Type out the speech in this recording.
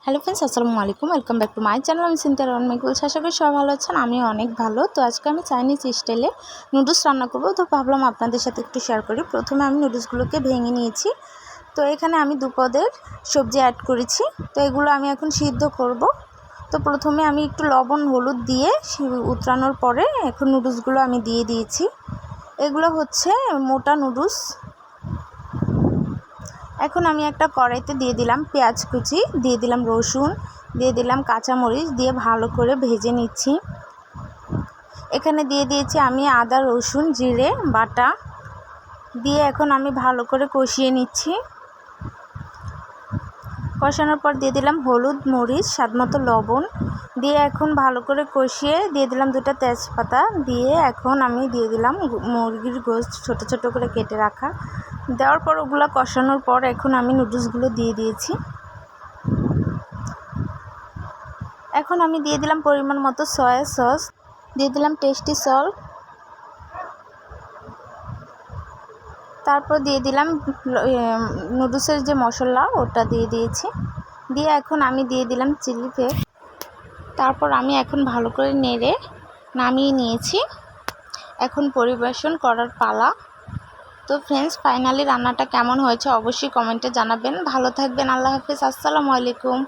Hello friends, আসসালামু আলাইকুম। Welcome back to my channel. আমি সিনথিয়া রহমান মেগুল। আশা করি সবাই ভালো আছেন, আমিও অনেক ভালো। তো আজকে আমি চাইনিজ স্টাইলে নুডলস রান্না করব, তো ভাবলাম আপনাদের সাথে একটু শেয়ার করি। প্রথমে আমি নুডলসগুলোকে ভেঙে নিয়েছি। তো এখানে আমি 2 পদের সবজি অ্যাড করেছি। তো এগুলো আমি এখন সিদ্ধ করব। তো প্রথমে আমি একটু লবণ হলুদ দিয়ে উতরানোর পরে এখন নুডলসগুলো আমি দিয়ে দিয়েছি। এগুলো হচ্ছে মোটা নুডলস। এখন আমি একটা কড়াইতে দিয়ে দিলাম পেঁয়াজ কুচি, দিয়ে দিলাম রসুন, দিয়ে দিলাম কাঁচামরিচ, দিয়ে ভালো করে ভেজে নিচ্ছি। এখানে দিয়ে দিয়েছি আমি আদা রসুন জিরে বাটা, দিয়ে এখন আমি ভালো করে কষিয়ে নিচ্ছি। কষানোর পর দিয়ে দিলাম হলুদ মরিচ স্বাদমতো লবণ, দিয়ে এখন ভালো করে কষিয়ে দিয়ে দিলাম 2টা তেজপাতা, দিয়ে এখন আমি দিয়ে দিলাম মুরগির গোশত ছোট ছোট করে কেটে রাখা। দেওয়ার পর ওগুলো কষানোর পর এখন আমি নুডলসগুলো দিয়ে দিয়েছি। এখন আমি দিয়ে দিলাম পরিমাণ মতো সয়া সস, দিয়ে দিলাম টেস্টি সল্ট, তারপর দিয়ে দিলাম নুডলসের যে মশলা ওটা দিয়ে দিয়েছি। দিয়ে এখন আমি দিয়ে দিলাম চিলি ফ্লেক্স। তারপর আমি এখন ভালো করে নেড়ে নামিয়ে নিয়েছি। এখন পরিবেশন করার পালা। তো ফ্রেন্ডস, ফাইনালি রান্নাটা কেমন হয়েছে অবশ্যই কমেন্টে জানাবেন। ভালো থাকবেন। আল্লাহ হাফেজ। আসসালামু আলাইকুম।